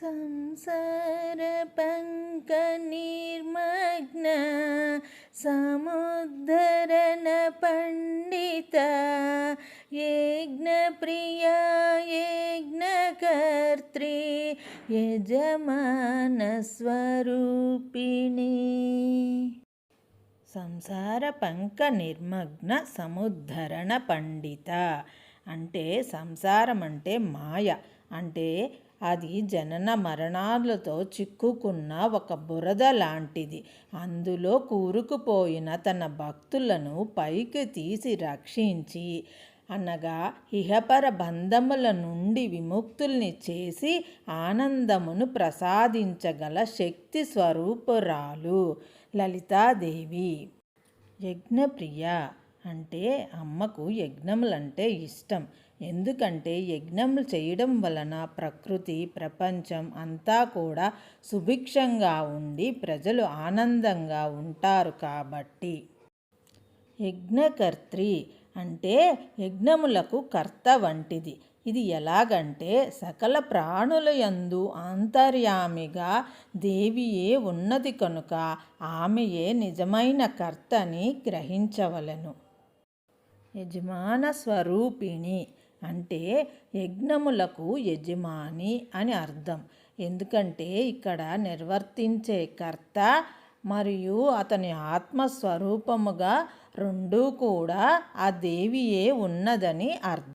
సంసార పంక నిర్మగ్న సముద్ధరణ పండిత యజ్ఞ ప్రియా యజ్ఞకర్త్రి యజమాన స్వరూపిణి. సంసార పంక నిర్మగ్న సముద్ధరణ పండిత అంటే సంసారం అంటే మాయ, అంటే అది జనన మరణాలతో చిక్కుకున్న ఒక బురద లాంటిది. అందులో కూరుకుపోయిన తన భక్తులను పైకి తీసి రక్షించి, అనగా ఇహపర బంధముల నుండి విముక్తుల్ని చేసి ఆనందమును ప్రసాదించగల శక్తి స్వరూపురాలు లలితాదేవి. యజ్ఞప్రియ అంటే అమ్మకు యజ్ఞములంటే ఇష్టం. ఎందుకంటే యజ్ఞములు చేయడం వలన ప్రకృతి ప్రపంచం అంతా కూడా సుభిక్షంగా ఉండి ప్రజలు ఆనందంగా ఉంటారు కాబట్టి. యజ్ఞకర్త్రి అంటే యజ్ఞములకు కర్త వంటిది. ఇది ఎలాగంటే సకల ప్రాణుల యందు అంతర్యామిగా దేవియే ఉన్నది కనుక ఆమెయే నిజమైన కర్తని గ్రహించవలెను. యజమాన స్వరూపిణి అంటే యజ్ఞములకు యజమాని అని అర్థం. ఎందుకంటే ఇక్కడ నిర్వర్తించే కర్త మరియు అతని ఆత్మస్వరూపముగా రెండూ కూడా ఆ దేవియే ఉన్నదని అర్థం.